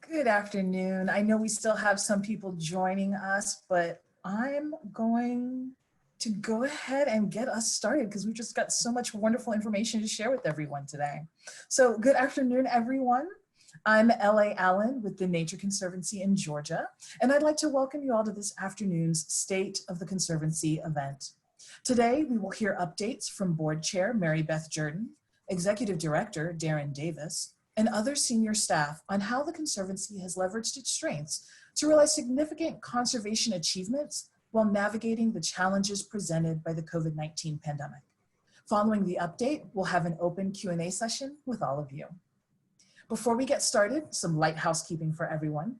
Good afternoon. I know we still have some people joining us, but I'm going to go ahead and get us started because we've just got so much wonderful information to share with everyone today. So good afternoon, everyone. I'm L.A. Allen with the Nature Conservancy in Georgia, and I'd like to welcome you all to this afternoon's State of the Conservancy event. Today, we will hear updates from Board Chair Mary Beth Jordan, Executive Director Darren Davis, and other senior staff on how the Conservancy has leveraged its strengths to realize significant conservation achievements while navigating the challenges presented by the COVID-19 pandemic. Following the update, we'll have an open Q&A session with all of you. Before we get started, some light housekeeping for everyone.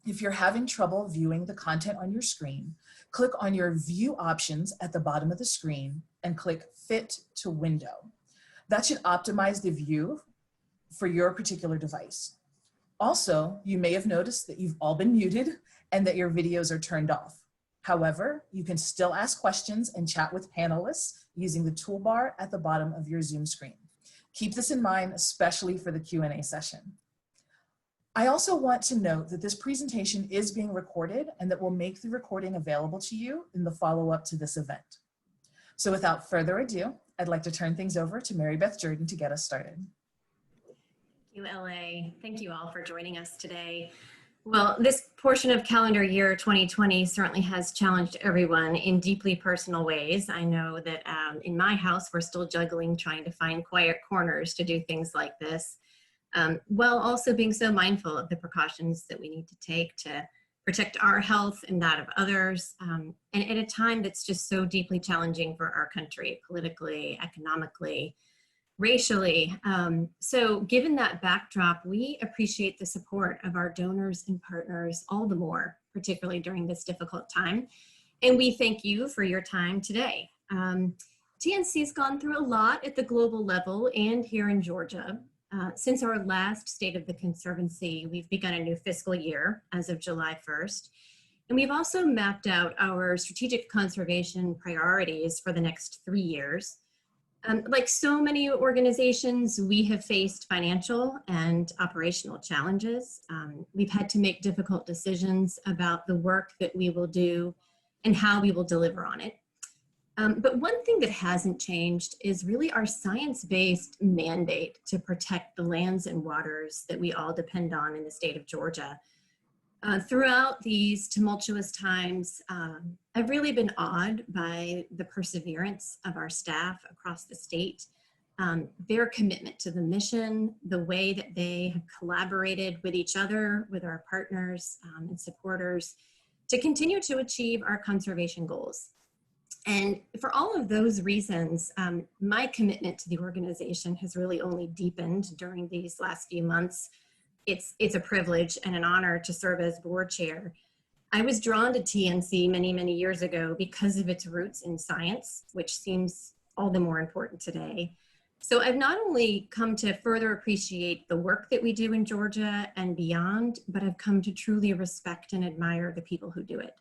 If you're having trouble viewing the content on your screen, click on your view options at the bottom of the screen and click Fit to Window. That should optimize the view for your particular device. Also, you may have noticed that you've all been muted and that your videos are turned off. However, you can still ask questions and chat with panelists using the toolbar at the bottom of your Zoom screen. Keep this in mind, especially for the Q&A session. I also want to note that this presentation is being recorded and that we'll make the recording available to you in the follow-up to this event. So without further ado, I'd like to turn things over to Mary Beth Jordan to get us started. Thank you, LA. Thank you all for joining us today. Well, this portion of calendar year 2020 certainly has challenged everyone in deeply personal ways. I know that in my house, we're still juggling trying to find quiet corners to do things like this, while also being so mindful of the precautions that we need to take to protect our health and that of others, and at a time that's just so deeply challenging for our country, politically, economically, racially. So given that backdrop, we appreciate the support of our donors and partners all the more, particularly during this difficult time. And we thank you for your time today. TNC's gone through a lot at the global level and here in Georgia. Since our last State of the Conservancy, we've begun a new fiscal year as of July 1st. And we've also mapped out our strategic conservation priorities for the next 3 years. Like so many organizations, we have faced financial and operational challenges. We've had to make difficult decisions about the work that we will do and how we will deliver on it. But one thing that hasn't changed is really our science-based mandate to protect the lands and waters that we all depend on in the state of Georgia. Throughout these tumultuous times, I've really been awed by the perseverance of our staff across the state, their commitment to the mission, the way that they have collaborated with each other, with our partners and supporters to continue to achieve our conservation goals. And for all of those reasons, my commitment to the organization has really only deepened during these last few months. It's a privilege and an honor to serve as board chair. I was drawn to TNC many, many years ago because of its roots in science, which seems all the more important today. So I've not only come to further appreciate the work that we do in Georgia and beyond, but I've come to truly respect and admire the people who do it.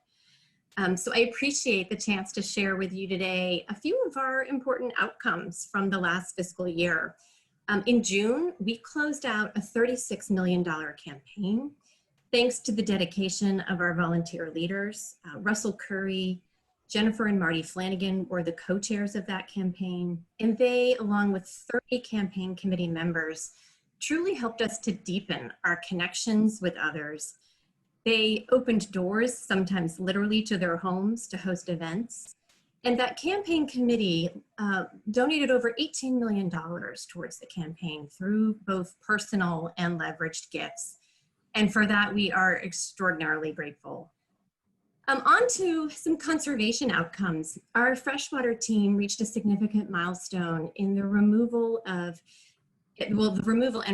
So I appreciate the chance to share with you today a few of our important outcomes from the last fiscal year. In June, we closed out a $36 million campaign, thanks to the dedication of our volunteer leaders. Russell Curry, Jennifer and Marty Flanagan were the co-chairs of that campaign, and they, along with 30 campaign committee members, truly helped us to deepen our connections with others. They opened doors, sometimes literally to their homes, to host events. And that campaign committee donated over $18 million towards the campaign through both personal and leveraged gifts. And for that, we are extraordinarily grateful. On to some conservation outcomes. Our freshwater team reached a significant milestone in the removal and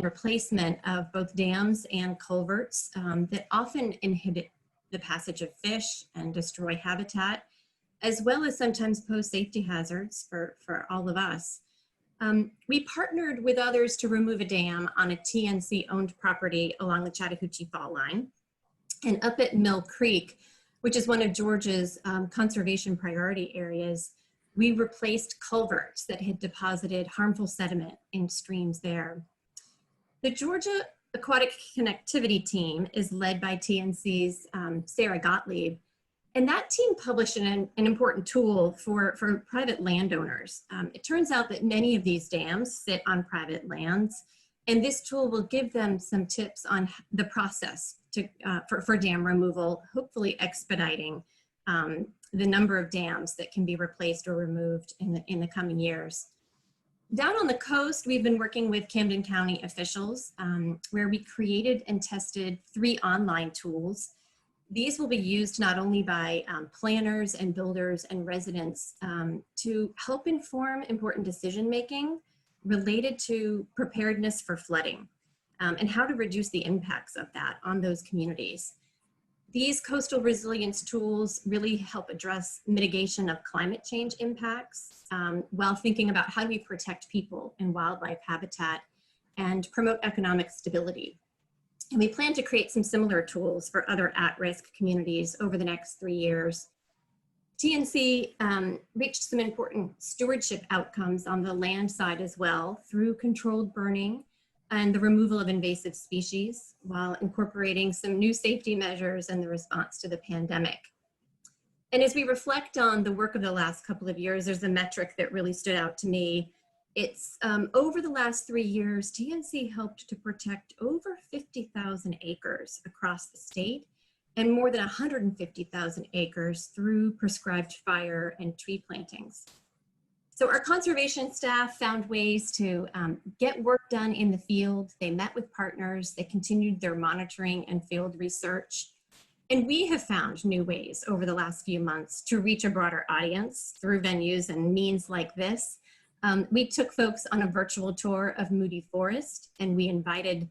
replacement of both dams and culverts that often inhibit the passage of fish and destroy habitat, as well as sometimes pose safety hazards for all of us. We partnered with others to remove a dam on a TNC-owned property along the Chattahoochee Fall Line. And up at Mill Creek, which is one of Georgia's conservation priority areas, we replaced culverts that had deposited harmful sediment in streams there. The Georgia aquatic connectivity team is led by TNC's Sarah Gottlieb. And that team published an important tool for private landowners. It turns out that many of these dams sit on private lands, and this tool will give them some tips on the process for dam removal, hopefully expediting the number of dams that can be replaced or removed in the coming years. Down on the coast, we've been working with Camden County officials where we created and tested 3 online tools. These will be used not only by planners and builders and residents to help inform important decision-making related to preparedness for flooding and how to reduce the impacts of that on those communities. These coastal resilience tools really help address mitigation of climate change impacts while thinking about how do we protect people and wildlife habitat and promote economic stability. And we plan to create some similar tools for other at-risk communities over the next 3 years. TNC reached some important stewardship outcomes on the land side as well through controlled burning and the removal of invasive species while incorporating some new safety measures in the response to the pandemic. And as we reflect on the work of the last couple of years, there's a metric that really stood out to me. It's over the last 3 years, TNC helped to protect over 50,000 acres across the state and more than 150,000 acres through prescribed fire and tree plantings. So our conservation staff found ways to get work done in the field. They met with partners, they continued their monitoring and field research. And we have found new ways over the last few months to reach a broader audience through venues and means like this. We took folks on a virtual tour of Moody Forest, and we invited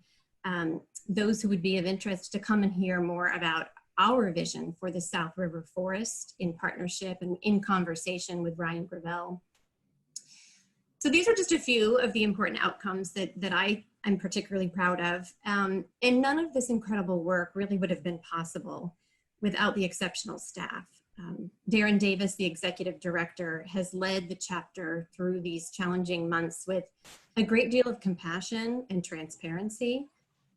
those who would be of interest to come and hear more about our vision for the South River Forest in partnership and in conversation with Ryan Gravel. So these are just a few of the important outcomes that I am particularly proud of. And none of this incredible work really would have been possible without the exceptional staff. Darren Davis, the executive director, has led the chapter through these challenging months with a great deal of compassion and transparency.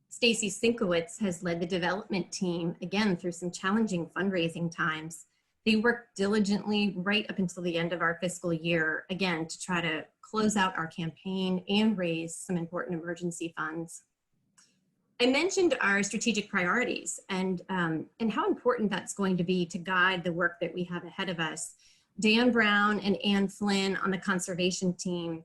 Stacy Sinkowitz has led the development team, again, through some challenging fundraising times. They worked diligently right up until the end of our fiscal year, again, to try to close out our campaign and raise some important emergency funds. I mentioned our strategic priorities and how important that's going to be to guide the work that we have ahead of us. Dan Brown and Ann Flynn on the conservation team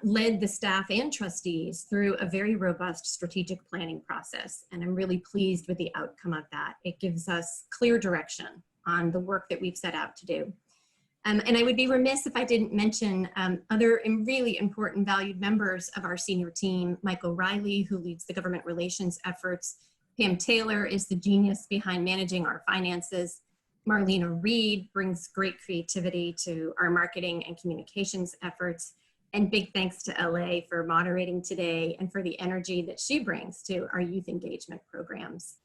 led the staff and trustees through a very robust strategic planning process. And I'm really pleased with the outcome of that. It gives us clear direction on the work that we've set out to do. And I would be remiss if I didn't mention other really important valued members of our senior team. Michael Riley, who leads the government relations efforts. Pam Taylor is the genius behind managing our finances. Marlena Reed brings great creativity to our marketing and communications efforts. And big thanks to LA for moderating today and for the energy that she brings to our youth engagement programs.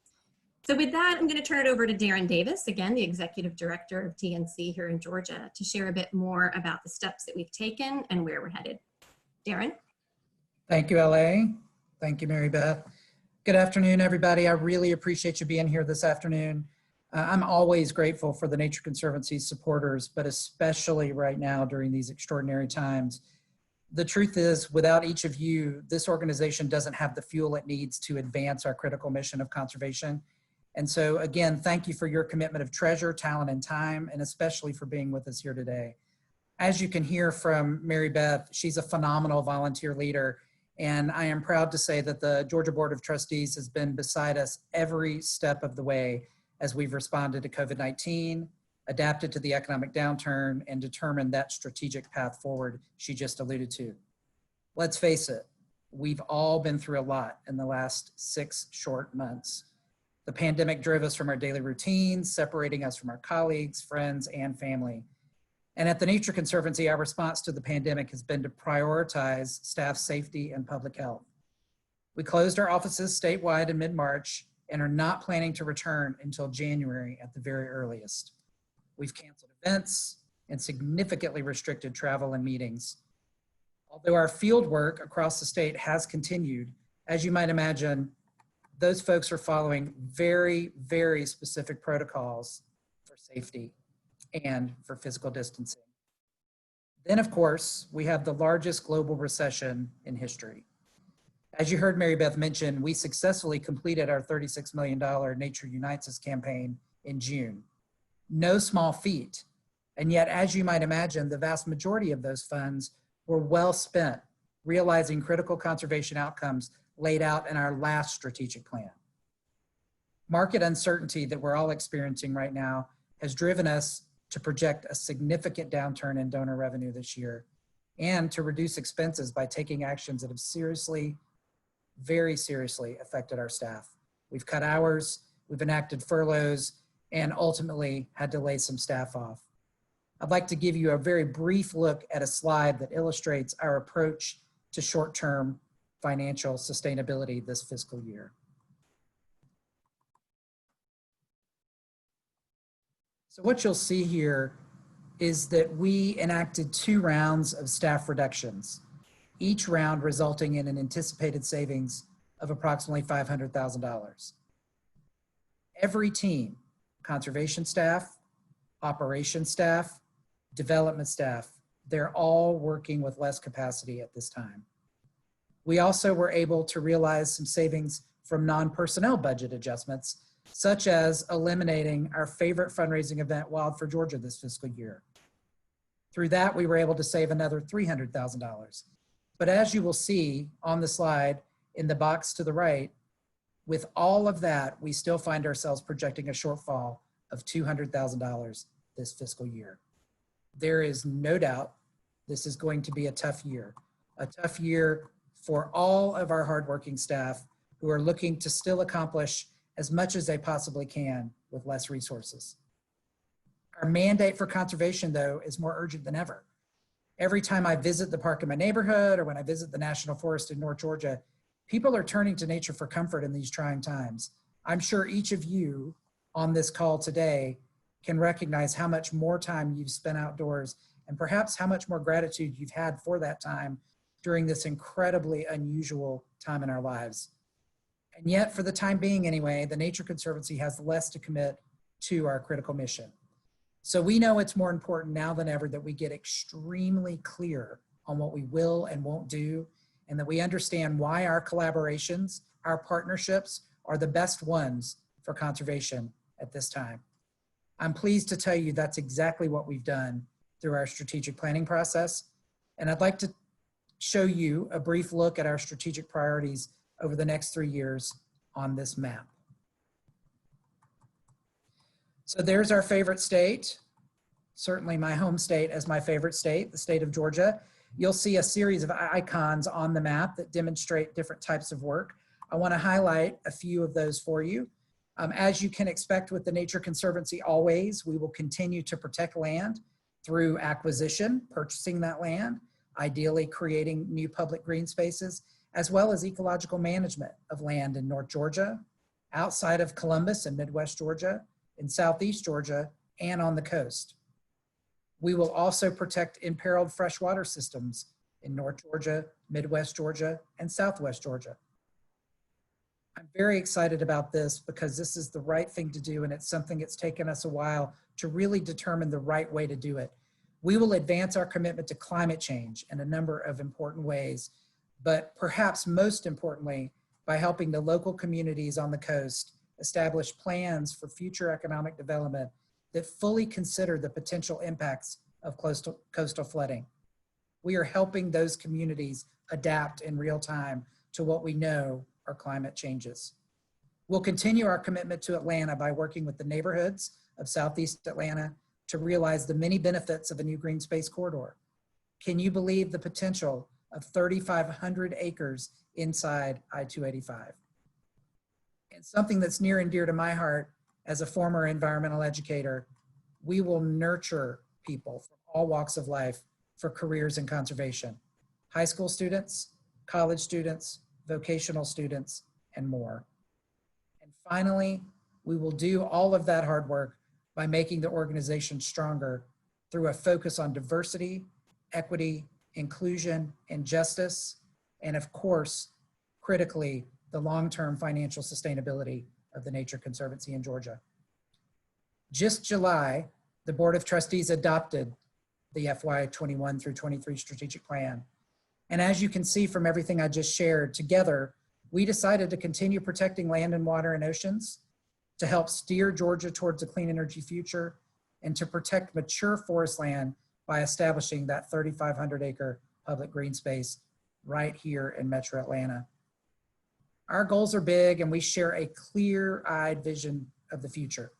So with that, I'm going to turn it over to Darren Davis, again, the Executive Director of TNC here in Georgia, to share a bit more about the steps that we've taken and where we're headed. Darren? Thank you, LA. Thank you, Mary Beth. Good afternoon, everybody. I really appreciate you being here this afternoon. I'm always grateful for the Nature Conservancy's supporters, but especially right now during these extraordinary times. The truth is, without each of you, this organization doesn't have the fuel it needs to advance our critical mission of conservation. And so again, thank you for your commitment of treasure, talent, and time, and especially for being with us here today. As you can hear from Mary Beth, she's a phenomenal volunteer leader, and I am proud to say that the Georgia Board of Trustees has been beside us every step of the way as we've responded to COVID-19, adapted to the economic downturn, and determined that strategic path forward she just alluded to. Let's face it, we've all been through a lot in the last 6 short months. The pandemic drove us from our daily routines, separating us from our colleagues, friends, and family. And at the Nature Conservancy, our response to the pandemic has been to prioritize staff safety and public health. We closed our offices statewide in mid-March and are not planning to return until January at the very earliest. We've canceled events and significantly restricted travel and meetings. Although our field work across the state has continued, as you might imagine, those folks are following very, very specific protocols for safety and for physical distancing. Then, of course, we have the largest global recession in history. As you heard Mary Beth mention, we successfully completed our $36 million Nature Unites Us campaign in June. No small feat. And yet, as you might imagine, the vast majority of those funds were well spent realizing critical conservation outcomes laid out in our last strategic plan. Market uncertainty that we're all experiencing right now has driven us to project a significant downturn in donor revenue this year and to reduce expenses by taking actions that have seriously, very seriously affected our staff. We've cut hours, we've enacted furloughs, and ultimately had to lay some staff off. I'd like to give you a very brief look at a slide that illustrates our approach to short-term financial sustainability this fiscal year. So what you'll see here is that we enacted 2 rounds of staff reductions, each round resulting in an anticipated savings of approximately $500,000. Every team, conservation staff, operations staff, development staff, they're all working with less capacity at this time. We also were able to realize some savings from non-personnel budget adjustments, such as eliminating our favorite fundraising event, Wild for Georgia, this fiscal year. Through that, we were able to save another $300,000. But as you will see on the slide in the box to the right, with all of that, we still find ourselves projecting a shortfall of $200,000 this fiscal year. There is no doubt this is going to be a tough year for all of our hardworking staff who are looking to still accomplish as much as they possibly can with less resources. Our mandate for conservation, though, is more urgent than ever. Every time I visit the park in my neighborhood or when I visit the National Forest in North Georgia, people are turning to nature for comfort in these trying times. I'm sure each of you on this call today can recognize how much more time you've spent outdoors and perhaps how much more gratitude you've had for that time during this incredibly unusual time in our lives. And yet, for the time being anyway, the Nature Conservancy has less to commit to our critical mission. So we know it's more important now than ever that we get extremely clear on what we will and won't do, and that we understand why our collaborations, our partnerships are the best ones for conservation at this time. I'm pleased to tell you that's exactly what we've done through our strategic planning process. And I'd like to show you a brief look at our strategic priorities over the next 3 years on this map. So there's our favorite state, certainly my home state as my favorite state, the state of Georgia. You'll see a series of icons on the map that demonstrate different types of work. I want to highlight a few of those for you. As you can expect with the Nature Conservancy always, we will continue to protect land through acquisition, purchasing that land, ideally creating new public green spaces, as well as ecological management of land in North Georgia, outside of Columbus and Midwest Georgia, in Southeast Georgia, and on the coast. We will also protect imperiled freshwater systems in North Georgia, Midwest Georgia, and Southwest Georgia. I'm very excited about this because this is the right thing to do, and it's something that's taken us a while to really determine the right way to do it. We will advance our commitment to climate change in a number of important ways, but perhaps most importantly, by helping the local communities on the coast establish plans for future economic development that fully consider the potential impacts of coastal flooding. We are helping those communities adapt in real time to what we know are climate changes. We'll continue our commitment to Atlanta by working with the neighborhoods of Southeast Atlanta to realize the many benefits of a new green space corridor. Can you believe the potential of 3,500 acres inside I-285? And something that's near and dear to my heart as a former environmental educator, we will nurture people from all walks of life for careers in conservation. High school students, college students, vocational students, and more. And finally, we will do all of that hard work by making the organization stronger through a focus on diversity, equity, inclusion, and justice, and of course, critically, the long-term financial sustainability of the Nature Conservancy in Georgia. Just July, the Board of Trustees adopted the FY21 through 23 strategic plan. And as you can see from everything I just shared, together, we decided to continue protecting land and water and oceans, to help steer Georgia towards a clean energy future, and to protect mature forest land by establishing that 3,500 acre public green space right here in Metro Atlanta. Our goals are big and we share a clear-eyed vision of the future.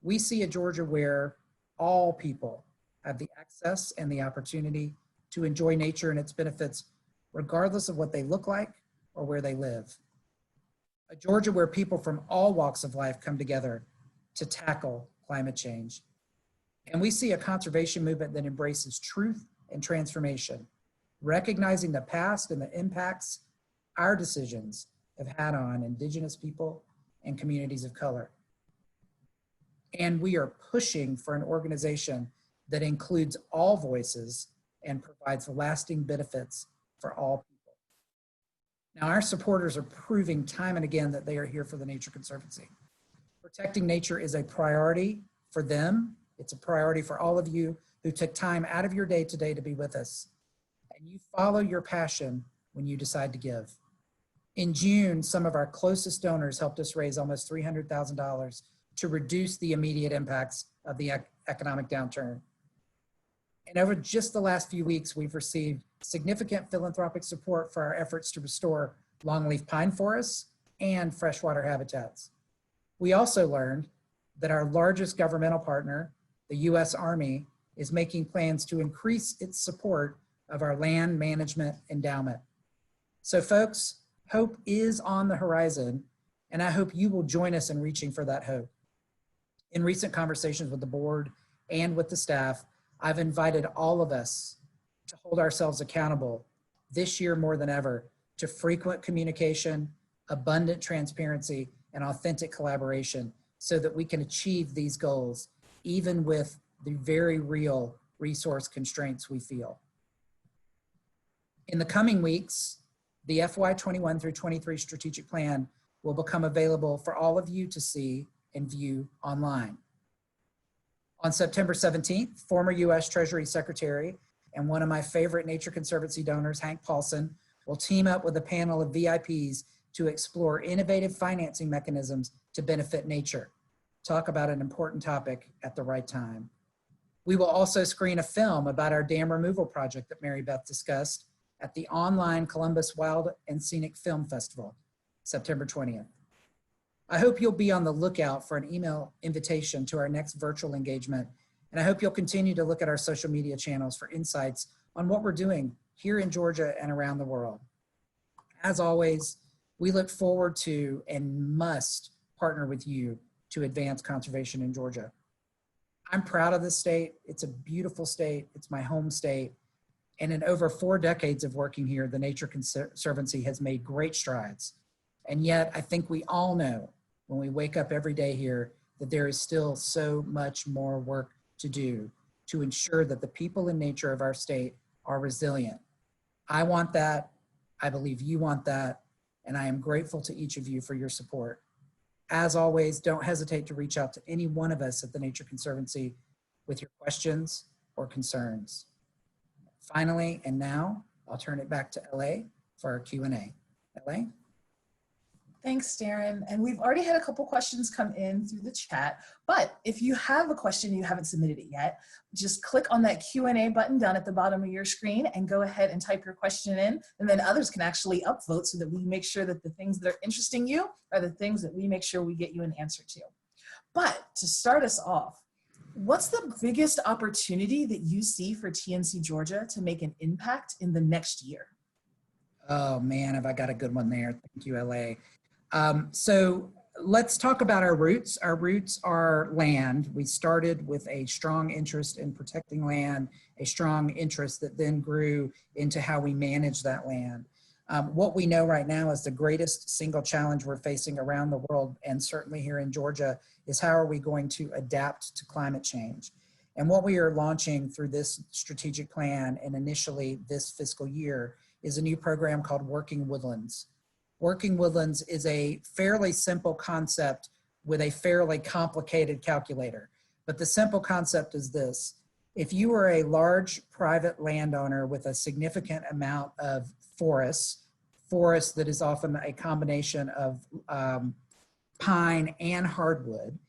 We see a Georgia where all people have the access and the opportunity to enjoy nature and its benefits, regardless of what they look like or where they live. A Georgia where people from all walks of life come together to tackle climate change. And we see a conservation movement that embraces truth and transformation, recognizing the past and the impacts our decisions have had on Indigenous people and communities of color. And we are pushing for an organization that includes all voices and provides lasting benefits for all people. Now, our supporters are proving time and again that they are here for the Nature Conservancy. Protecting nature is a priority for them. It's a priority for all of you who took time out of your day today to be with us. And you follow your passion when you decide to give. In June, some of our closest donors helped us raise almost $300,000 to reduce the immediate impacts of the economic downturn. And over just the last few weeks, we've received significant philanthropic support for our efforts to restore longleaf pine forests and freshwater habitats. We also learned that our largest governmental partner, the U.S. Army, is making plans to increase its support of our land management endowment. So folks, hope is on the horizon, and I hope you will join us in reaching for that hope. In recent conversations with the board and with the staff, I've invited all of us to hold ourselves accountable this year more than ever to frequent communication, abundant transparency, and authentic collaboration so that we can achieve these goals, even with the very real resource constraints we feel. In the coming weeks, the FY21 through 23 strategic plan will become available for all of you to see and view online. On September 17th, former U.S. Treasury Secretary and one of my favorite Nature Conservancy donors, Hank Paulson, will team up with a panel of VIPs to explore innovative financing mechanisms to benefit nature. Talk about an important topic at the right time. We will also screen a film about our dam removal project that Mary Beth discussed at the online Columbus Wild and Scenic Film Festival, September 20th. I hope you'll be on the lookout for an email invitation to our next virtual engagement, and I hope you'll continue to look at our social media channels for insights on what we're doing here in Georgia and around the world. As always, we look forward to and must partner with you to advance conservation in Georgia. I'm proud of this state. It's a beautiful state. It's my home state. And in over 4 decades of working here, the Nature Conservancy has made great strides. And yet, I think we all know when we wake up every day here that there is still so much more work to do to ensure that the people and nature of our state are resilient. I want that. I believe you want that. And I am grateful to each of you for your support. As always, don't hesitate to reach out to any one of us at the Nature Conservancy with your questions or concerns. Finally, and now, I'll turn it back to LA for our Q&A. LA? Thanks, Darren. And we've already had a couple questions come in through the chat, but if you have a question and you haven't submitted it yet, just click on that Q&A button down at the bottom of your screen and go ahead and type your question in, and then others can actually upvote so that we make sure that the things that are interesting you are the things that we make sure we get you an answer to. But to start us off, what's the biggest opportunity that you see for TNC Georgia to make an impact in the next year? Oh man, have I got a good one there. Thank you, LA. So let's talk about our roots. Our roots are land. We started with a strong interest in protecting land, a strong interest that then grew into how we manage that land. What we know right now is the greatest single challenge we're facing around the world, and certainly here in Georgia, is how are we going to adapt to climate change? And what we are launching through this strategic plan and initially this fiscal year is a new program called Working Woodlands. Working woodlands is a fairly simple concept with a fairly complicated calculator. But the simple concept is this: if you are a large private landowner with a significant amount of forest that is often a combination of pine and hardwood,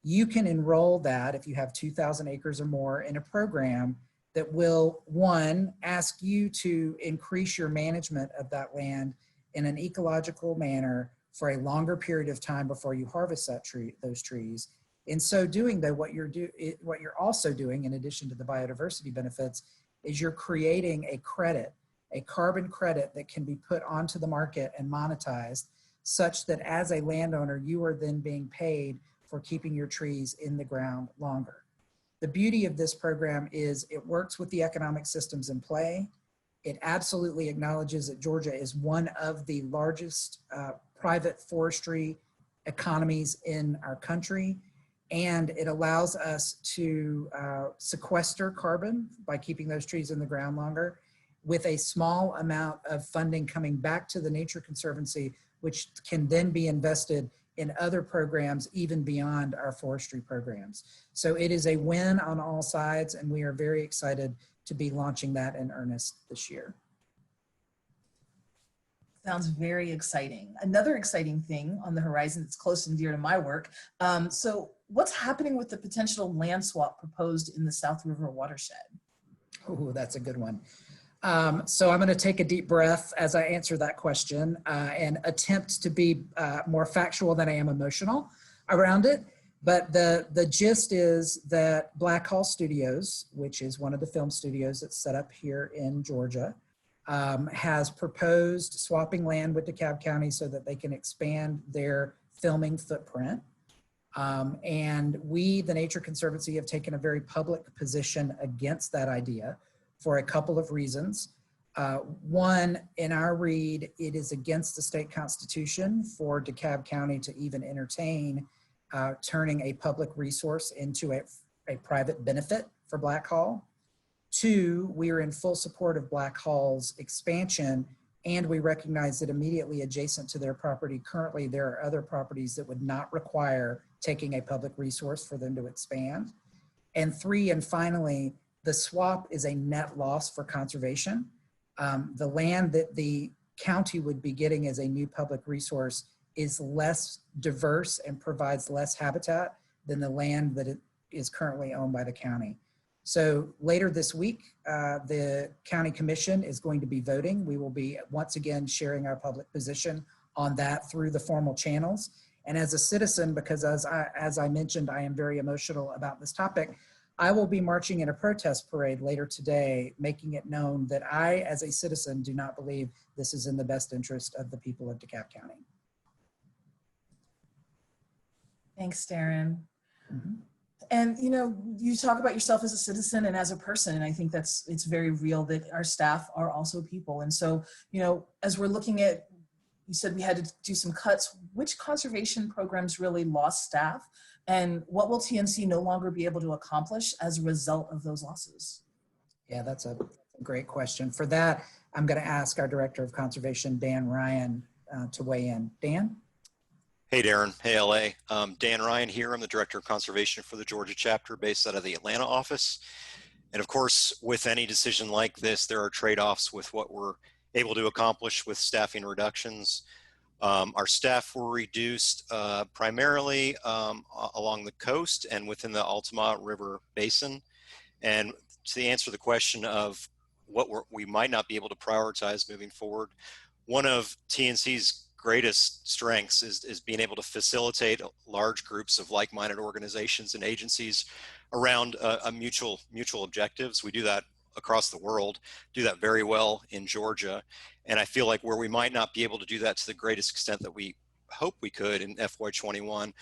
you can enroll that, if you have 2,000 acres or more, in a program that will, one, ask you to increase your management of that land in an ecological manner for a longer period of time before you harvest those trees. In so doing, though, what you're also doing, in addition to the biodiversity benefits, is you're creating a credit, a carbon credit that can be put onto the market and monetized, such that as a landowner, you are then being paid for keeping your trees in the ground longer. The beauty of this program is it works with the economic systems in play. It absolutely acknowledges that Georgia is one of the largest private forestry economies in our country, and it allows us to sequester carbon by keeping those trees in the ground longer, with a small amount of funding coming back to the Nature Conservancy, which can then be invested in other programs even beyond our forestry programs. So it is a win on all sides, and we are very excited to be launching that in earnest this year. Sounds very exciting. Another exciting thing on the horizon that's close and dear to my work. So what's happening with the potential land swap proposed in the South River watershed? Oh, that's a good one. So I'm going to take a deep breath as I answer that question and attempt to be more factual than I am emotional around it. But the gist is that Black Hall Studios, which is one of the film studios that's set up here in Georgia, has proposed swapping land with DeKalb County so that they can expand their filming footprint. And we, the Nature Conservancy, have taken a very public position against that idea for a couple of reasons. One, in our read, it is against the state constitution for DeKalb County to even entertain turning a public resource into a private benefit for Black Hall. Two, we are in full support of Black Hall's expansion, and we recognize that immediately adjacent to their property, currently there are other properties that would not require taking a public resource for them to expand. And three, and finally, the swap is a net loss for conservation. The land that the county would be getting as a new public resource is less diverse and provides less habitat than the land that is currently owned by the county. So later this week, the county commission is going to be voting. We will be once again sharing our public position on that through the formal channels. And as a citizen, because as I mentioned, I am very emotional about this topic, I will be marching in a protest parade later today, making it known that I, as a citizen, do not believe this is in the best interest of the people of DeKalb County. Thanks, Darren. Mm-hmm. And you know, you talk about yourself as a citizen and as a person, and I think it's very real that our staff are also people. And so, you know, as we're looking at, you said we had to do some cuts, which conservation programs really lost staff? And what will TNC no longer be able to accomplish as a result of those losses? Yeah, that's a great question. For that, I'm going to ask our Director of Conservation, Dan Ryan, to weigh in. Dan? Hey, Darren. Hey, LA. Dan Ryan here. I'm the Director of Conservation for the Georgia chapter based out of the Atlanta office. And of course, with any decision like this, there are trade-offs with what we're able to accomplish with staffing reductions. Our staff were reduced primarily along the coast and within the Altamaha River Basin. And to answer the question of what we might not be able to prioritize moving forward, one of TNC's greatest strengths is being able to facilitate large groups of like-minded organizations and agencies around mutual objectives. We do that across the world, do that very well in Georgia. And I feel like where we might not be able to do that to the greatest extent that we hope we could in FY21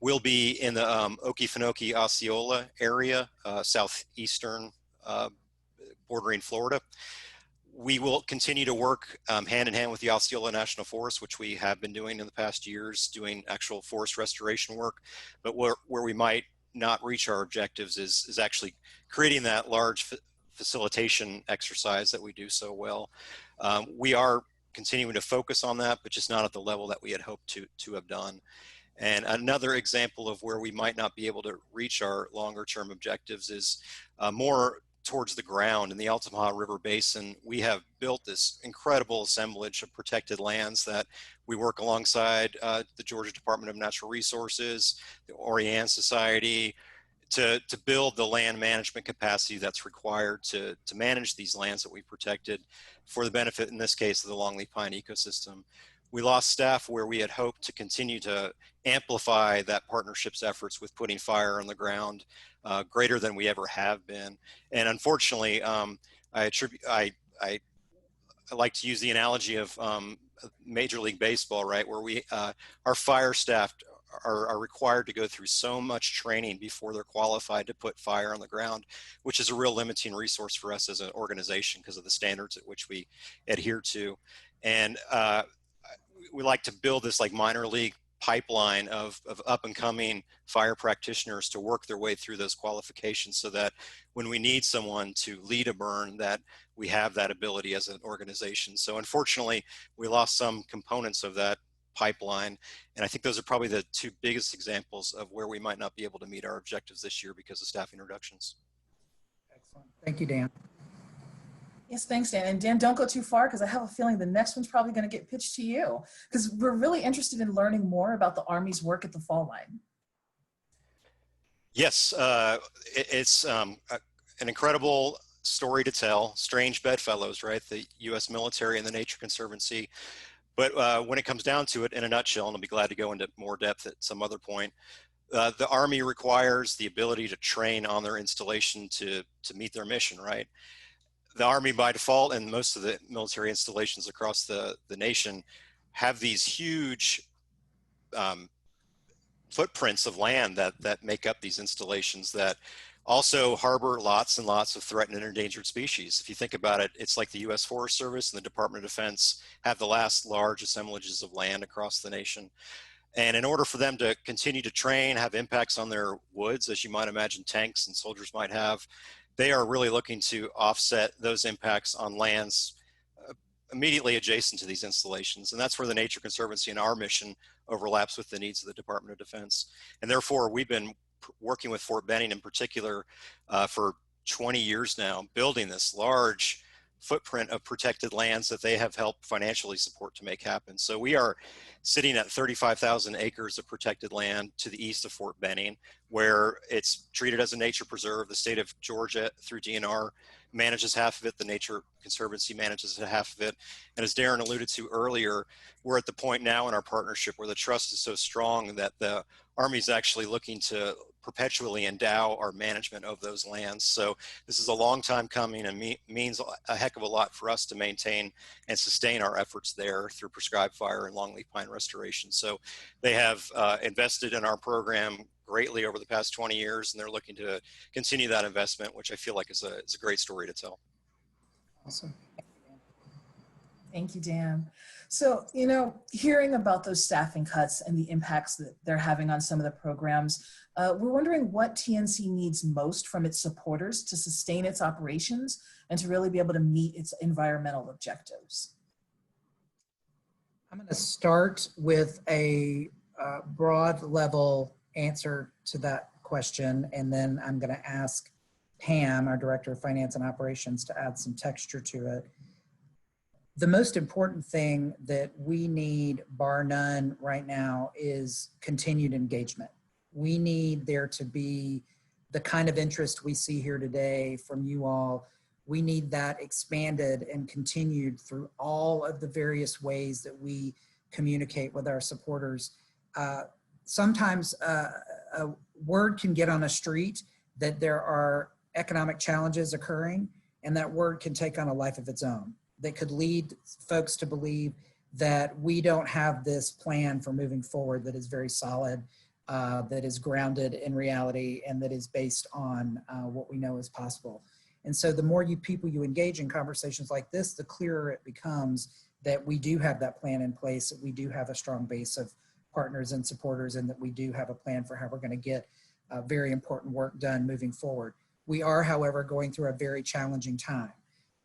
will be in the Okefenokee Osceola area, southeastern bordering Florida. We will continue to work hand in hand with the Osceola National Forest, which we have been doing in the past years, doing actual forest restoration work. But where we might not reach our objectives is actually creating that large facilitation exercise that we do so well. We are continuing to focus on that, but just not at the level that we had hoped to have done. And another example of where we might not be able to reach our longer term objectives is more towards the ground. In the Altamaha River Basin, we have built this incredible assemblage of protected lands that we work alongside the Georgia Department of Natural Resources, the Orianne Society, to build the land management capacity that's required to manage these lands that we protected for the benefit, in this case, of the longleaf pine ecosystem. We lost staff where we had hoped to continue to amplify that partnership's efforts with putting fire on the ground greater than we ever have been. And unfortunately, I like to use the analogy of Major League Baseball, right? Where our fire staff are required to go through so much training before they're qualified to put fire on the ground, which is a real limiting resource for us as an organization because of the standards at which we adhere to. And we like to build this like minor league pipeline of up and coming fire practitioners to work their way through those qualifications so that when we need someone to lead a burn, that we have that ability as an organization. So unfortunately, we lost some components of that pipeline. And I think those are probably the two biggest examples of where we might not be able to meet our objectives this year because of staffing reductions. Excellent. Thank you, Dan. Yes, thanks, Dan. And Dan, don't go too far because I have a feeling the next one's probably going to get pitched to you because we're really interested in learning more about the Army's work at the fall line. Yes, it's an incredible story to tell. Strange bedfellows, right? The U.S. military and the Nature Conservancy. But when it comes down to it, in a nutshell, and I'll be glad to go into more depth at some other point, the Army requires the ability to train on their installation to meet their mission, right? The Army by default and most of the military installations across the nation have these huge footprints of land that make up these installations that also harbor lots and lots of threatened and endangered species. If you think about it, it's like the U.S. Forest Service and the Department of Defense have the last large assemblages of land across the nation. And in order for them to continue to train, have impacts on their woods, as you might imagine tanks and soldiers might have, they are really looking to offset those impacts on lands immediately adjacent to these installations. And that's where the Nature Conservancy and our mission overlaps with the needs of the Department of Defense. And therefore, we've been working with Fort Benning in particular for 20 years now, building this large footprint of protected lands that they have helped financially support to make happen. So we are sitting at 35,000 acres of protected land to the east of Fort Benning, where it's treated as a nature preserve. The state of Georgia through DNR manages half of it. The Nature Conservancy manages half of it. And as Darren alluded to earlier, we're at the point now in our partnership where the trust is so strong that the Army's actually looking to perpetually endow our management of those lands. So this is a long time coming and means a heck of a lot for us to maintain and sustain our efforts there through prescribed fire and longleaf pine restoration. So they have invested in our program greatly over the past 20 years, and they're looking to continue that investment, which I feel like is a great story to tell. Awesome. Thank you, Dan. So, you know, hearing about those staffing cuts and the impacts that they're having on some of the programs, we're wondering what TNC needs most from its supporters to sustain its operations and to really be able to meet its environmental objectives. I'm going to start with a broad level answer to that question, and then I'm going to ask Pam, our Director of Finance and Operations, to add some texture to it. The most important thing that we need, bar none, right now is continued engagement. We need there to be the kind of interest we see here today from you all. We need that expanded and continued through all of the various ways that we communicate with our supporters. Sometimes a word can get on a street that there are economic challenges occurring, and that word can take on a life of its own. That could lead folks to believe that we don't have this plan for moving forward that is very solid, that is grounded in reality, and that is based on what we know is possible. And so the more people you engage in conversations like this, the clearer it becomes that we do have that plan in place, that we do have a strong base of partners and supporters, and that we do have a plan for how we're going to get very important work done moving forward. We are, however, going through a very challenging time.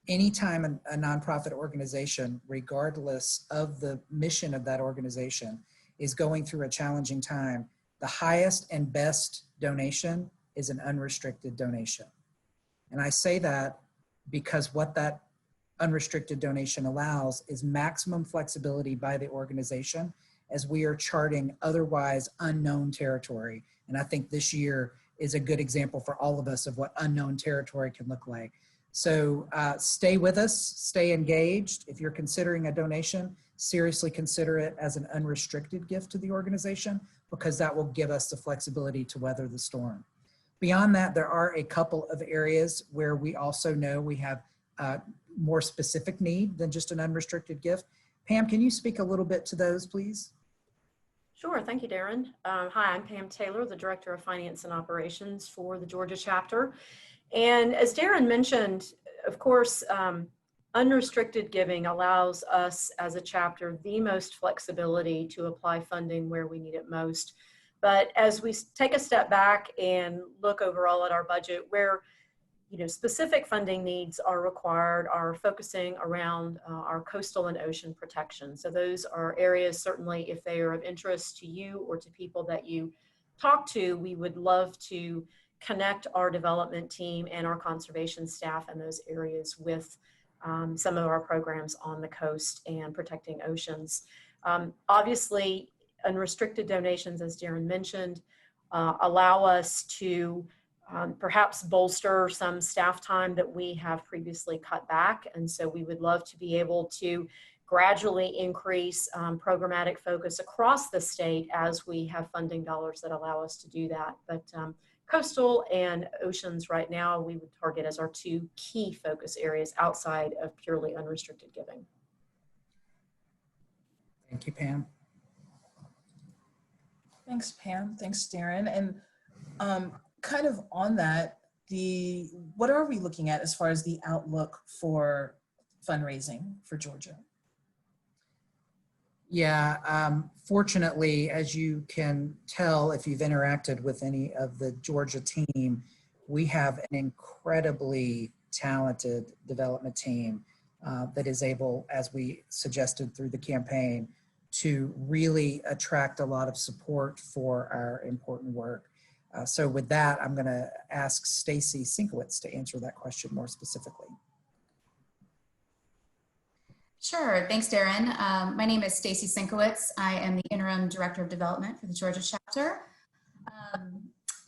anytime a nonprofit organization, regardless of the mission of that organization, is going through a challenging time, the highest and best donation is an unrestricted donation. And I say that because what that unrestricted donation allows is maximum flexibility by the organization as we are charting otherwise unknown territory. And I think this year is a good example for all of us of what unknown territory can look like. So stay with us, stay engaged. If you're considering a donation, seriously consider it as an unrestricted gift to the organization, because that will give us the flexibility to weather the storm. Beyond that, there are a couple of areas where we also know we have more specific need than just an unrestricted gift. Pam, can you speak a little bit to those, please? Sure, thank you, Darren. Hi, I'm Pam Taylor, the Director of Finance and Operations for the Georgia chapter. And as Darren mentioned, of course, unrestricted giving allows us as a chapter the most flexibility to apply funding where we need it most. But as we take a step back and look overall at our budget, where specific funding needs are required, are focusing around our coastal and ocean protection. So those are areas, certainly, if they are of interest to you or to people that you talk to, we would love to connect our development team and our conservation staff in those areas with some of our programs on the coast and protecting oceans. Obviously, unrestricted donations, as Darren mentioned, allow us to perhaps bolster some staff time that we have previously cut back. And so we would love to be able to gradually increase programmatic focus across the state as we have funding dollars that allow us to do that. But coastal and oceans right now, we would target as our two key focus areas outside of purely unrestricted giving. Thank you, Pam. Thanks, Pam. Thanks, Darren. And kind of on that, what are we looking at as far as the outlook for fundraising for Georgia? Yeah, fortunately, as you can tell if you've interacted with any of the Georgia team, we have an incredibly talented development team that is able, as we suggested through the campaign, to really attract a lot of support for our important work. So with that, I'm going to ask Stacy Sinkowitz to answer that question more specifically. Sure, thanks, Darren. My name is Stacy Sinkowitz. I am the Interim Director of Development for the Georgia chapter.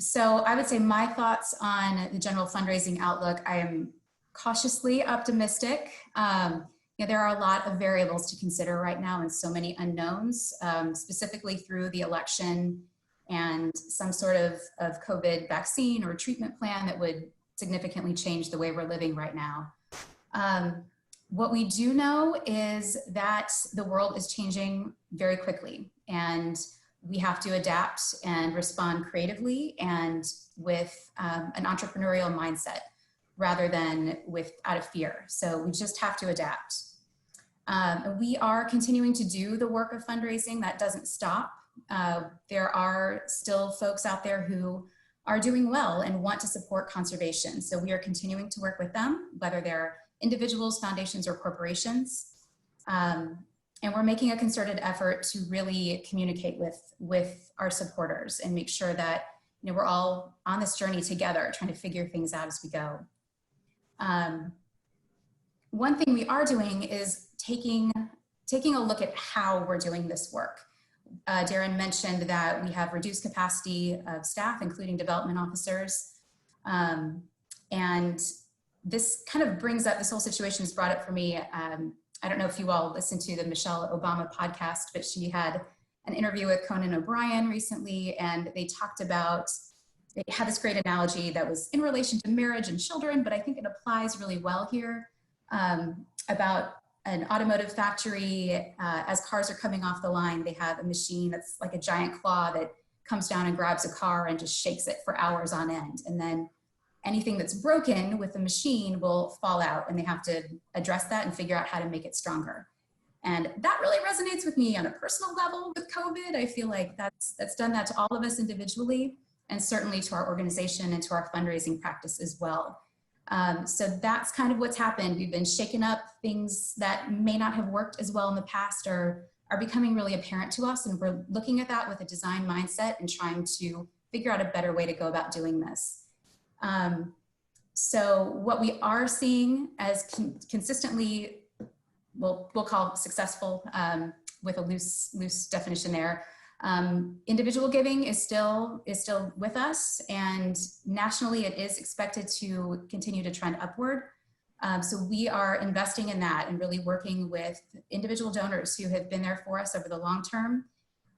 So I would say my thoughts on the general fundraising outlook, I am cautiously optimistic. There are a lot of variables to consider right now and so many unknowns, specifically through the election and some sort of COVID vaccine or treatment plan that would significantly change the way we're living right now. What we do know is that the world is changing very quickly, and we have to adapt and respond creatively and with an entrepreneurial mindset rather than out of fear. So we just have to adapt. We are continuing to do the work of fundraising. That doesn't stop. There are still folks out there who are doing well and want to support conservation. So we are continuing to work with them, whether they're individuals, foundations, or corporations. And we're making a concerted effort to really communicate with our supporters and make sure that we're all on this journey together, trying to figure things out as we go. One thing we are doing is taking a look at how we're doing this work. Darren mentioned that we have reduced capacity of staff, including development officers. And this kind of brings up, this whole situation is brought up for me. I don't know if you all listened to the Michelle Obama podcast, but she had an interview with Conan O'Brien recently, and they had this great analogy that was in relation to marriage and children, but I think it applies really well here, about an automotive factory. As cars are coming off the line, they have a machine that's like a giant claw that comes down and grabs a car and just shakes it for hours on end. And then anything that's broken with the machine will fall out, and they have to address that and figure out how to make it stronger. And that really resonates with me on a personal level with COVID. I feel like that's done that to all of us individually, and certainly to our organization and to our fundraising practice as well. So that's kind of what's happened. We've been shaking up. Things that may not have worked as well in the past are becoming really apparent to us. And we're looking at that with a design mindset and trying to figure out a better way to go about doing this. So what we are seeing as consistently, we'll call successful, with a loose definition there. Individual giving is still with us, and nationally it is expected to continue to trend upward. So we are investing in that and really working with individual donors who have been there for us over the long term.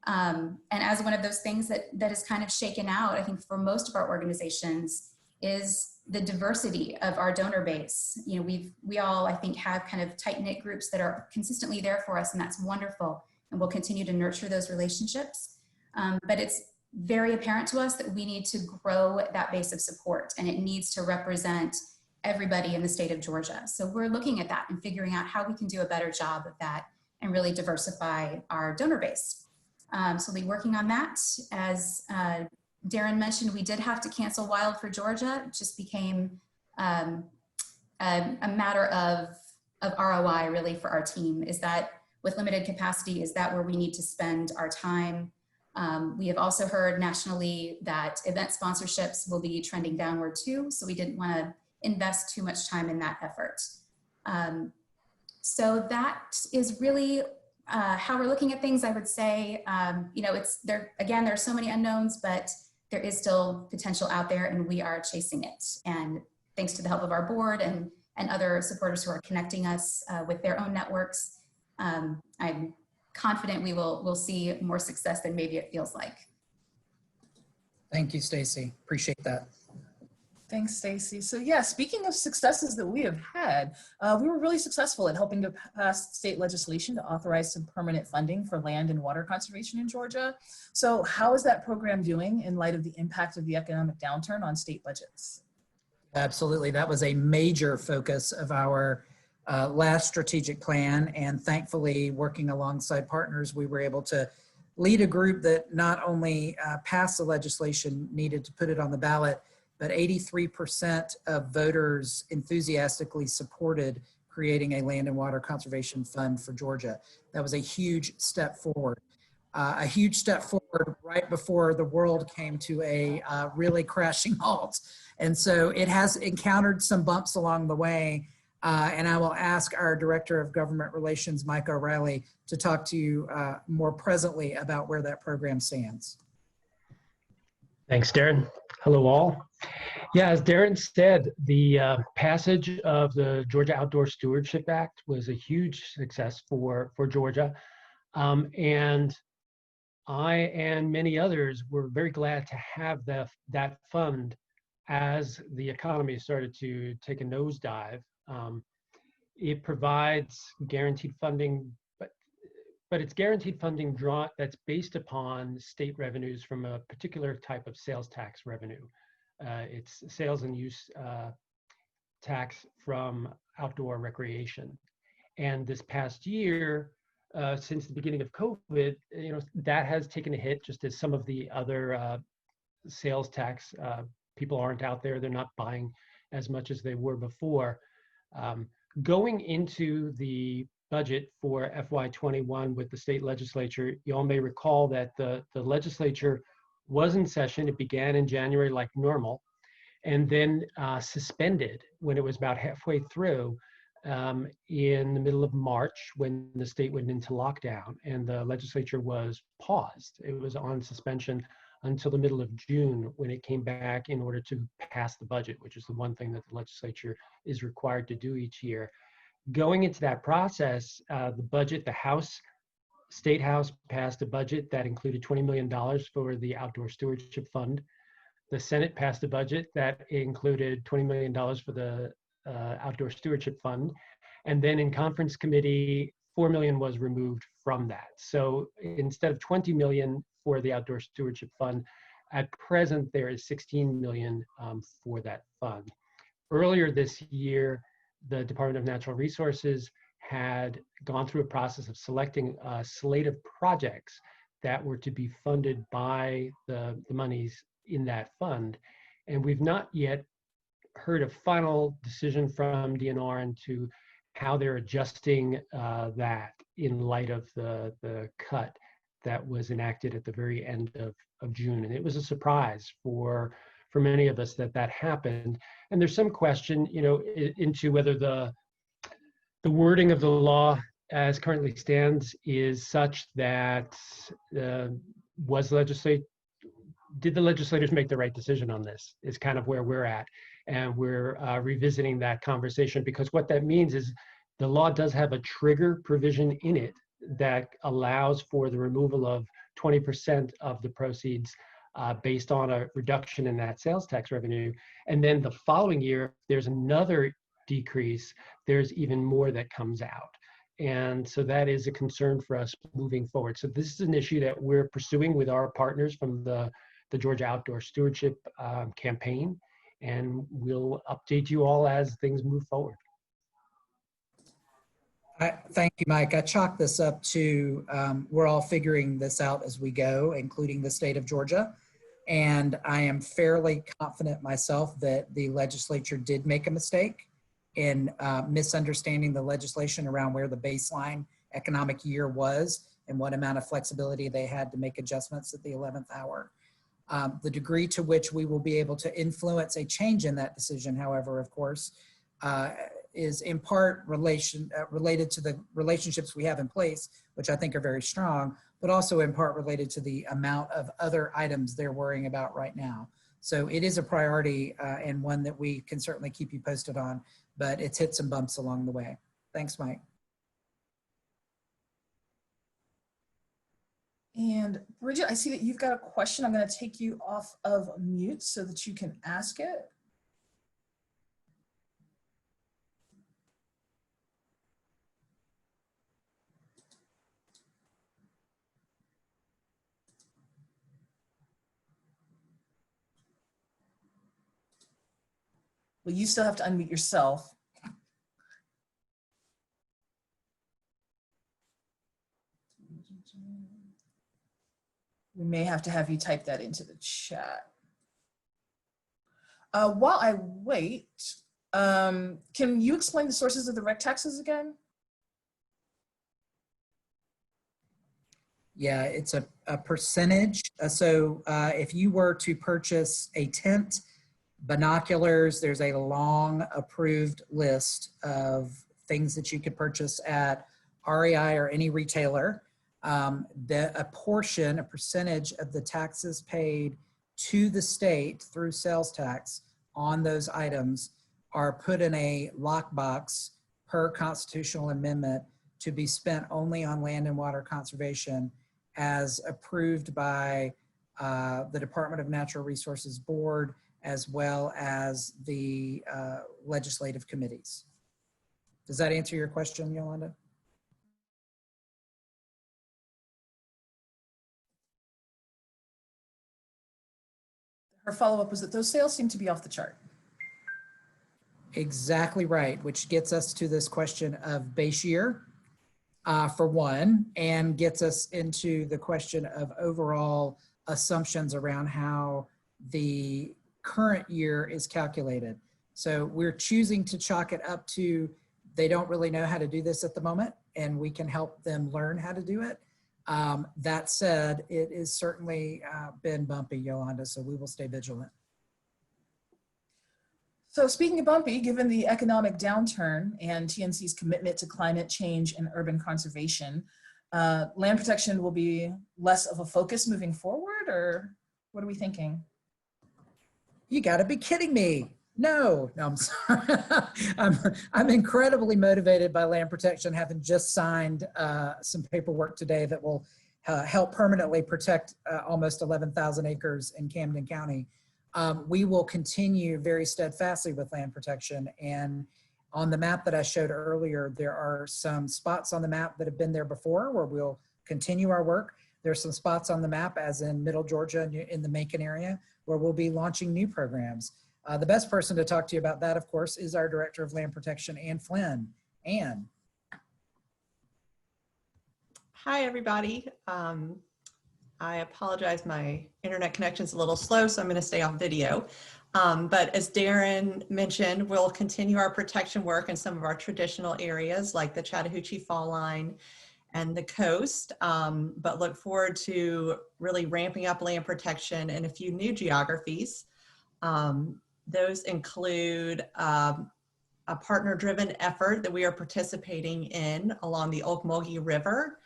And as one of those things that is kind of shaken out, I think for most of our organizations, is the diversity of our donor base. You know, we all, I think, have kind of tight-knit groups that are consistently there for us, and that's wonderful. And we'll continue to nurture those relationships. But it's very apparent to us that we need to grow that base of support, and it needs to represent everybody in the state of Georgia. So we're looking at that and figuring out how we can do a better job of that and really diversify our donor base. So we'll be working on that. As Darren mentioned, we did have to cancel Wild for Georgia. It just became a matter of ROI really for our team. Is that with limited capacity, is that where we need to spend our time? We have also heard nationally that event sponsorships will be trending downward too. So we didn't want to invest too much time in that effort. So that is really how we're looking at things. I would say, you know, again, there are so many unknowns, but there is still potential out there and we are chasing it. And thanks to the help of our board and other supporters who are connecting us with their own networks, I'm confident we'll see more success than maybe it feels like. Thank you, Stacy. Appreciate that. Thanks, Stacy. So yeah, speaking of successes that we have had, we were really successful at helping to pass state legislation to authorize some permanent funding for land and water conservation in Georgia. So how is that program doing in light of the impact of the economic downturn on state budgets? Absolutely. That was a major focus of our last strategic plan. And thankfully, working alongside partners, we were able to lead a group that not only passed the legislation needed to put it on the ballot, but 83% of voters enthusiastically supported creating a land and water conservation fund for Georgia. That was a huge step forward. A huge step forward right before the world came to a really crashing halt. And so it has encountered some bumps along the way. And I will ask our Director of Government Relations, Mike O'Reilly, to talk to you more presently about where that program stands. Thanks, Darren. Hello, all. Yeah, as Darren said, the passage of the Georgia Outdoor Stewardship Act was a huge success for Georgia. And I and many others were very glad to have that fund as the economy started to take a nosedive. It provides guaranteed funding, but it's guaranteed funding that's based upon state revenues from a particular type of sales tax revenue. It's sales and use tax from outdoor recreation. And this past year, since the beginning of COVID, you know, that has taken a hit, just as some of the other sales tax people aren't out there. They're not buying as much as they were before. Going into the budget for FY21 with the state legislature, you all may recall that the legislature was in session. It began in January like normal, and then suspended when it was about halfway through in the middle of March when the state went into lockdown, and the legislature was paused. It was on suspension until the middle of June when it came back in order to pass the budget, which is the one thing that the legislature is required to do each year. Going into that process, the budget, the State House passed a budget that included $20 million for the Outdoor Stewardship Fund. The Senate passed a budget that included $20 million for the Outdoor Stewardship Fund. And then in conference committee, $4 million was removed from that. So instead of $20 million for the Outdoor Stewardship Fund, at present there is $16 million for that fund. Earlier this year, the Department of Natural Resources had gone through a process of selecting a slate of projects that were to be funded by the monies in that fund. And we've not yet heard a final decision from DNR into how they're adjusting that in light of the cut that was enacted at the very end of June. And it was a surprise for many of us that happened. And there's some question, into whether the wording of the law as currently stands is such that did the legislators make the right decision on this is kind of where we're at. And we're revisiting that conversation, because what that means is the law does have a trigger provision in it that allows for the removal of 20% of the proceeds based on a reduction in that sales tax revenue. And then the following year, there's another decrease, there's even more that comes out. And so that is a concern for us moving forward. So this is an issue that we're pursuing with our partners from the Georgia Outdoor Stewardship campaign, and we'll update you all as things move forward. Thank you, Mike. I chalk this up to we're all figuring this out as we go, including the state of Georgia. And I am fairly confident myself that the legislature did make a mistake in misunderstanding the legislation around where the baseline economic year was and what amount of flexibility they had to make adjustments at the 11th hour. The degree to which we will be able to influence a change in that decision, however, of course, is in part related to the relationships we have in place, which I think are very strong, but also in part related to the amount of other items they're worrying about right now. So it is a priority and one that we can certainly keep you posted on, but it's hit some bumps along the way. Thanks, Mike. And Bridget, I see that you've got a question. I'm going to take you off of mute so that you can ask it. Well, you still have to unmute yourself. We may have to have you type that into the chat. While I wait, can you explain the sources of the rec taxes again? Yeah, it's a percentage. So if you were to purchase a tent, binoculars, there's a long approved list of things that you could purchase at REI or any retailer. A percentage of the taxes paid to the state through sales tax on those items are put in a lockbox per constitutional amendment to be spent only on land and water conservation as approved by the Department of Natural Resources Board, as well as the legislative committees. Does that answer your question, Yolanda? Her follow-up was that those sales seem to be off the chart. Exactly right, which gets us to this question of base year, for one, and gets us into the question of overall assumptions around how the current year is calculated. So we're choosing to chalk it up to they don't really know how to do this at the moment, and we can help them learn how to do it. That said, it has certainly been bumpy, Yolanda, so we will stay vigilant. So speaking of bumpy, given the economic downturn and TNC's commitment to climate change and urban conservation, land protection will be less of a focus moving forward, or what are we thinking? You gotta be kidding me. No, I'm sorry. I'm incredibly motivated by land protection, having just signed some paperwork today that will help permanently protect almost 11,000 acres in Camden County. We will continue very steadfastly with land protection. And on the map that I showed earlier, there are some spots on the map that have been there before where we'll continue our work. There's some spots on the map, as in Middle Georgia in the Macon area, where we'll be launching new programs. The best person to talk to you about that, of course, is our Director of Land Protection, Ann Flynn. Ann. Hi, everybody. I apologize, my internet connection's a little slow, so I'm going to stay off video. But as Darren mentioned, we'll continue our protection work in some of our traditional areas like the Chattahoochee Fall Line and the coast, but look forward to really ramping up land protection in a few new geographies. Those include a partner-driven effort that we are participating in along the Ocmulgee River.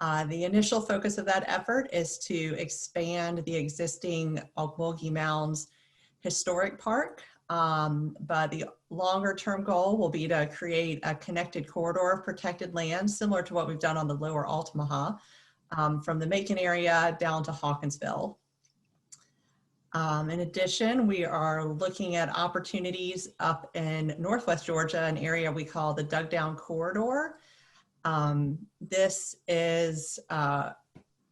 The initial focus of that effort is to expand the existing Ocmulgee Mounds Historic Park, but the longer term goal will be to create a connected corridor of protected land, similar to what we've done on the lower Altamaha, from the Macon area down to Hawkinsville. In addition, we are looking at opportunities up in Northwest Georgia, an area we call the Dug Down Corridor. This is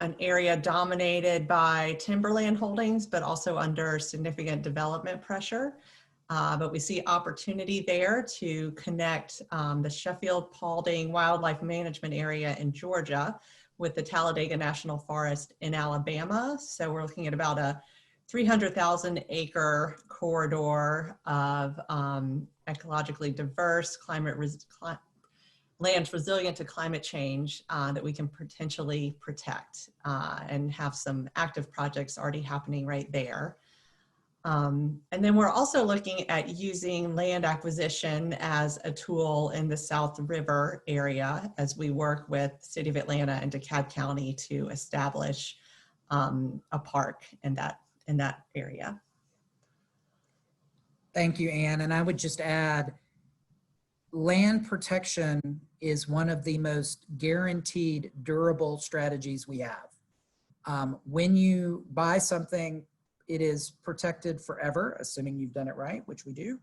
an area dominated by timberland holdings, but also under significant development pressure. But we see opportunity there to connect the Sheffield-Paulding Wildlife Management Area in Georgia with the Talladega National Forest in Alabama. So we're looking at about a 300,000 acre corridor of ecologically diverse, land resilient to climate change that we can potentially protect and have some active projects already happening right there. And then we're also looking at using land acquisition as a tool in the South River area as we work with City of Atlanta and DeKalb County to establish a park in that area. Thank you, Ann. And I would just add, land protection is one of the most guaranteed durable strategies we have. When you buy something, it is protected forever, assuming you've done it right, which we do.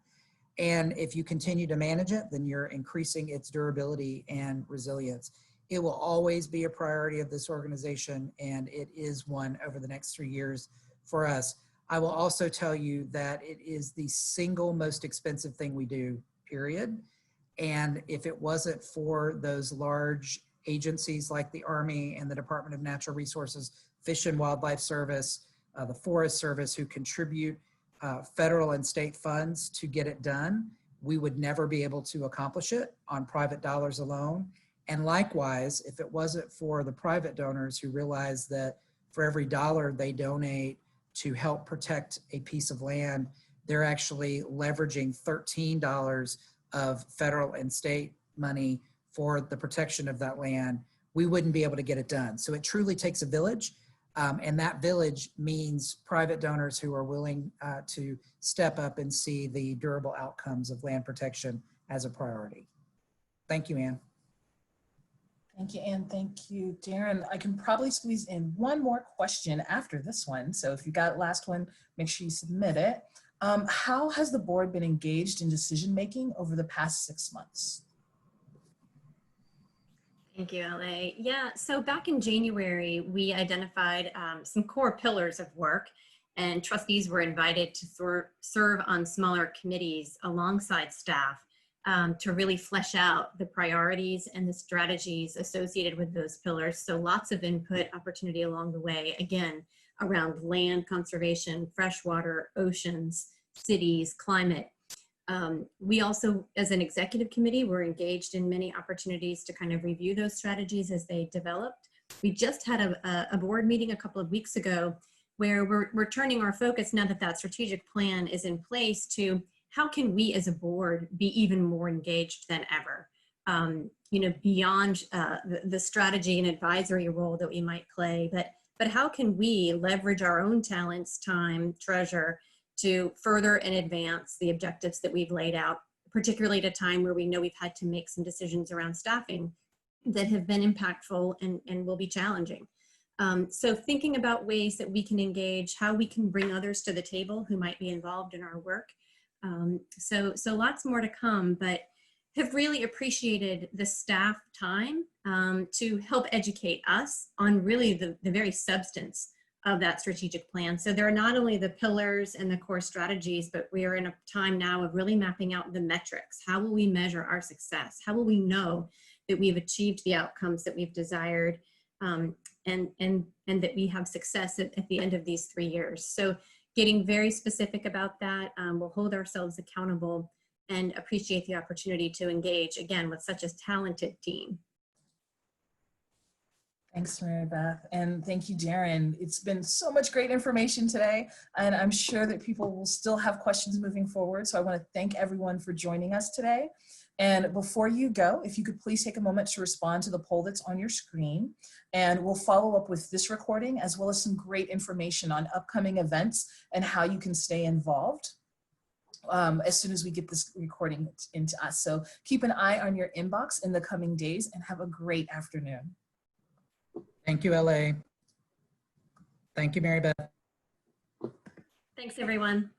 And if you continue to manage it, then you're increasing its durability and resilience. It will always be a priority of this organization, and it is one over the next 3 years for us. I will also tell you that it is the single most expensive thing we do, period. And if it wasn't for those large agencies like the Army and the Department of Natural Resources, Fish and Wildlife Service, the Forest Service, who contribute federal and state funds to get it done, we would never be able to accomplish it on private dollars alone. And likewise, if it wasn't for the private donors who realize that for every dollar they donate to help protect a piece of land, they're actually leveraging $13 of federal and state money for the protection of that land, we wouldn't be able to get it done. So it truly takes a village, and that village means private donors who are willing to step up and see the durable outcomes of land protection as a priority. Thank you, Ann. Thank you, Ann. Thank you, Darren. I can probably squeeze in one more question after this one. So if you got last one, make sure you submit it. How has the board been engaged in decision-making over the past 6 months? Thank you, LA. Yeah, so back in January, we identified some core pillars of work, and trustees were invited to serve on smaller committees alongside staff to really flesh out the priorities and the strategies associated with those pillars. So lots of input opportunity along the way, again, around land conservation, freshwater, oceans, cities, climate. We also, as an executive committee, were engaged in many opportunities to kind of review those strategies as they developed. We just had a board meeting a couple of weeks ago where we're turning our focus, now that that strategic plan is in place, to how can we as a board be even more engaged than ever? You know, beyond the strategy and advisory role that we might play, but how can we leverage our own talents, time, treasure to further and advance the objectives that we've laid out, particularly at a time where we know we've had to make some decisions around staffing that have been impactful and will be challenging. So thinking about ways that we can engage, how we can bring others to the table who might be involved in our work. So lots more to come, but have really appreciated the staff time to help educate us on really the very substance of that strategic plan. So there are not only the pillars and the core strategies, but we are in a time now of really mapping out the metrics. How will we measure our success? How will we know that we've achieved the outcomes that we've desired and that we have success at the end of these 3 years? So getting very specific about that. We'll hold ourselves accountable and appreciate the opportunity to engage again with such a talented team. Thanks, Mary Beth. And thank you, Darren. It's been so much great information today, and I'm sure that people will still have questions moving forward. So I want to thank everyone for joining us today. And before you go, if you could please take a moment to respond to the poll that's on your screen, and we'll follow up with this recording as well as some great information on upcoming events and how you can stay involved as soon as we get this recording into us. So keep an eye on your inbox in the coming days and have a great afternoon. Thank you, LA. Thank you, Mary Beth. Thanks, everyone.